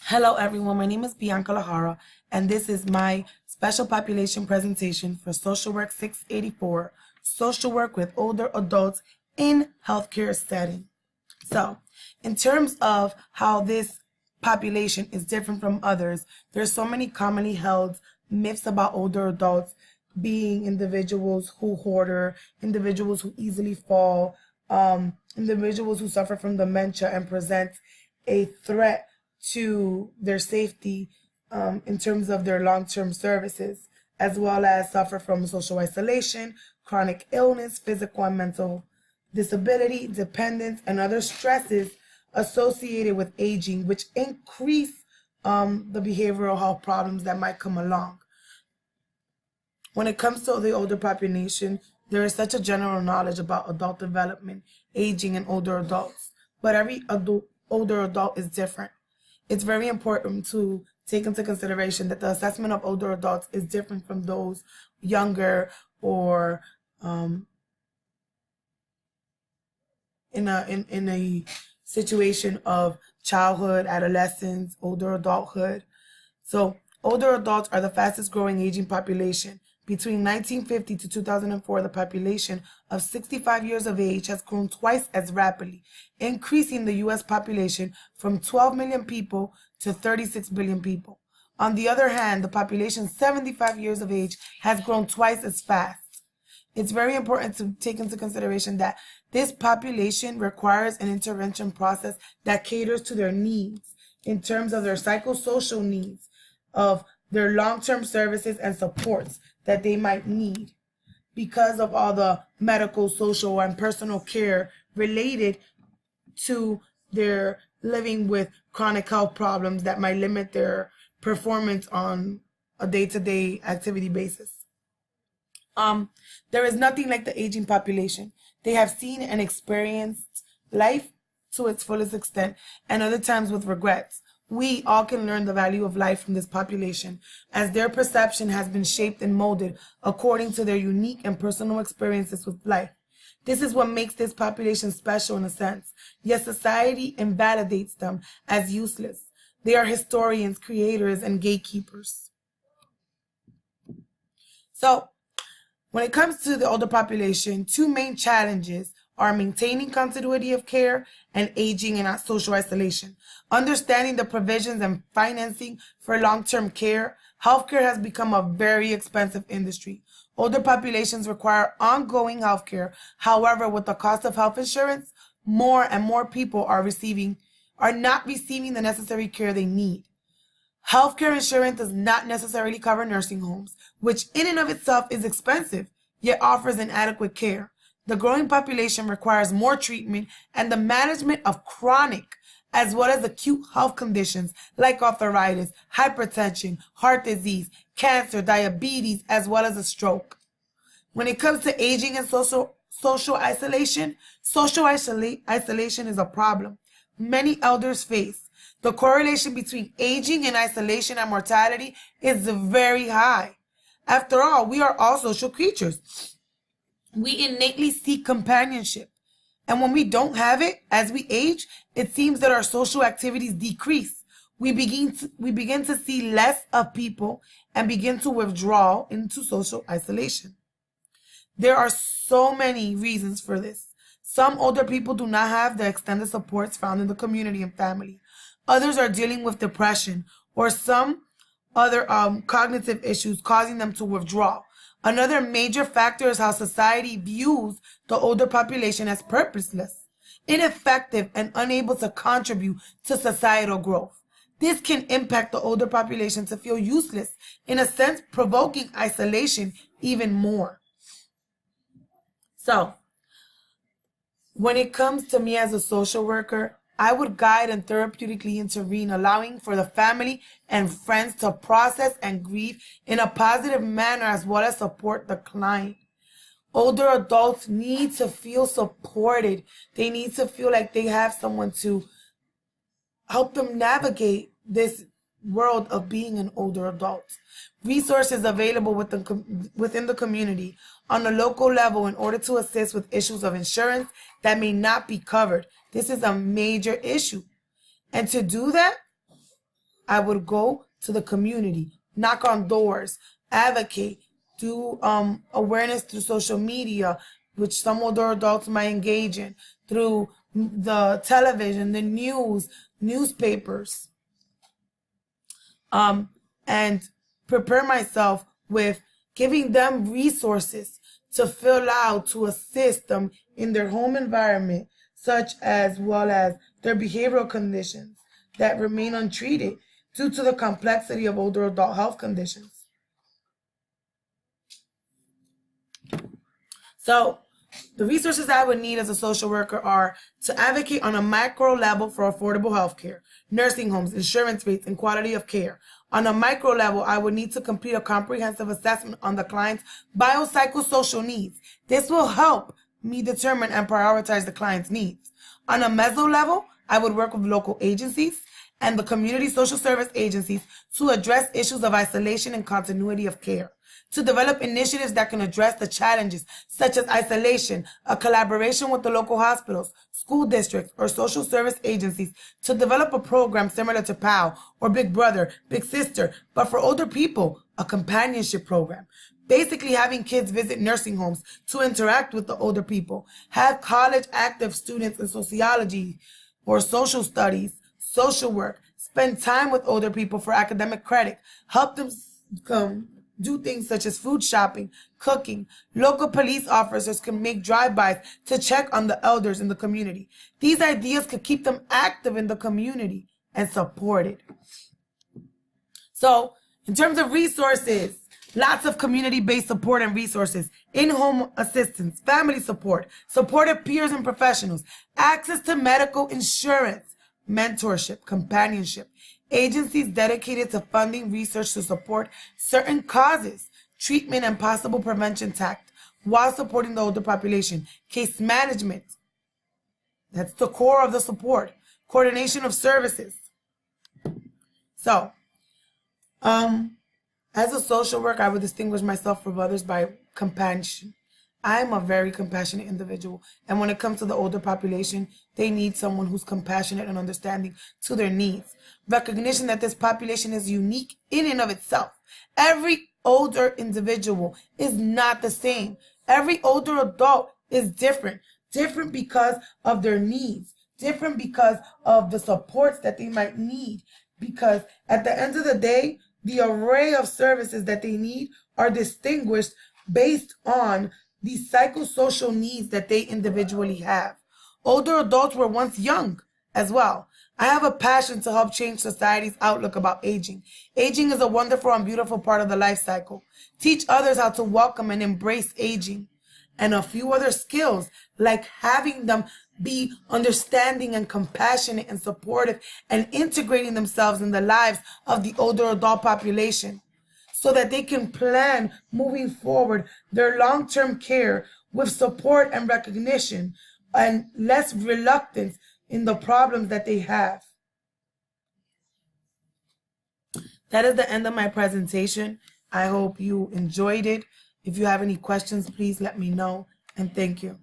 Hello everyone, my name is Bianca Lahara and this is my special population presentation for Social Work 684, Social Work with Older Adults in Healthcare Setting. So, in terms of how this population is different from others, there's so many commonly held myths about older adults being individuals who hoarder, individuals who easily fall, individuals who suffer from dementia and present a threat to their safety in terms of their long-term services, as well as suffer from social isolation, chronic illness, physical and mental disability, dependence, and other stresses associated with aging, which increase the behavioral health problems that might come along. When it comes to the older population, there is such a general knowledge about adult development, aging, and older adults, but every older adult is different. It's very important to take into consideration that the assessment of older adults is different from those younger or in a situation of childhood, adolescence, older adulthood. So older adults are the fastest growing aging population. Between 1950 to 2004, the population of 65 years of age has grown twice as rapidly, increasing the U.S. population from 12 million people to 36 billion people. On the other hand, the population 75 years of age has grown twice as fast. It's very important to take into consideration that this population requires an intervention process that caters to their needs in terms of their psychosocial needs, of their long-term services and supports that they might need because of all the medical, social, and personal care related to their living with chronic health problems that might limit their performance on a day-to-day activity basis. There is nothing like the aging population. They have seen and experienced life to its fullest extent, and other times with regrets. We all can learn the value of life from this population, as their perception has been shaped and molded according to their unique and personal experiences with life. This is what makes this population special in a sense, yet society invalidates them as useless. They are historians, creators, and gatekeepers. So, when it comes to the older population, two main challenges are maintaining continuity of care and aging and social isolation. Understanding the provisions and financing for long-term care, healthcare has become a very expensive industry. Older populations require ongoing healthcare. However, with the cost of health insurance, more and more people are not receiving the necessary care they need. Healthcare insurance does not necessarily cover nursing homes, which in and of itself is expensive, yet offers inadequate care. The growing population requires more treatment and the management of chronic as well as acute health conditions like arthritis, hypertension, heart disease, cancer, diabetes, as well as a stroke. When it comes to aging and social isolation, isolation is a problem many elders face. The correlation between aging and isolation and mortality is very high. After all, we are all social creatures. We innately seek companionship. And when we don't have it as we age, it seems that our social activities decrease. We begin to see less of people and begin to withdraw into social isolation. There are so many reasons for this. Some older people do not have the extended supports found in the community and family. Others are dealing with depression or some other cognitive issues causing them to withdraw. Another major factor is how society views the older population as purposeless, ineffective, and unable to contribute to societal growth. This can impact the older population to feel useless, in a sense provoking isolation even more. So, when it comes to me as a social worker, I would guide and therapeutically intervene, allowing for the family and friends to process and grieve in a positive manner as well as support the client. Older adults need to feel supported. They need to feel like they have someone to help them navigate this world of being an older adult. Resources available within the community on a local level in order to assist with issues of insurance that may not be covered. This is a major issue. And to do that, I would go to the community, knock on doors, advocate, do awareness through social media, which some older adults might engage in, through the television, the news, newspapers, and prepare myself with giving them resources to fill out, to assist them in their home environment, such as well as their behavioral conditions that remain untreated due to the complexity of older adult health conditions. So the resources I would need as a social worker are to advocate on a macro level for affordable health care, nursing homes, insurance rates, and quality of care. On a micro level, I would need to complete a comprehensive assessment on the client's biopsychosocial needs. This will help me determine and prioritize the client's needs. On a meso level, I would work with local agencies and the community social service agencies to address issues of isolation and continuity of care, to develop initiatives that can address the challenges such as isolation, a collaboration with the local hospitals, school districts, or social service agencies to develop a program similar to PAL or Big Brother, Big Sister, but for older people, a companionship program. Basically having kids visit nursing homes to interact with the older people, have college active students in sociology or social studies, social work, spend time with older people for academic credit, help them do things such as food shopping, cooking. Local police officers can make drive-bys to check on the elders in the community. These ideas could keep them active in the community and supported. So, in terms of resources, lots of community-based support and resources, in-home assistance, family support, supportive peers and professionals, access to medical insurance, mentorship, companionship, agencies dedicated to funding research to support certain causes, treatment and possible prevention tactics while supporting the older population, case management. That's the core of the support, coordination of services. So, as a social worker, I would distinguish myself from others by compassion. I'm a very compassionate individual. And when it comes to the older population, they need someone who's compassionate and understanding to their needs. Recognition that this population is unique in and of itself. Every older individual is not the same. Every older adult is different. Different because of their needs. Different because of the supports that they might need. Because at the end of the day, the array of services that they need are distinguished based on the psychosocial needs that they individually have. Older adults were once young as well. I have a passion to help change society's outlook about aging. Aging is a wonderful and beautiful part of the life cycle. Teach others how to welcome and embrace aging. And a few other skills, like having them be understanding and compassionate and supportive and integrating themselves in the lives of the older adult population so that they can plan moving forward their long-term care with support and recognition and less reluctance in the problems that they have. That is the end of my presentation. I hope you enjoyed it. If you have any questions, please let me know, and thank you.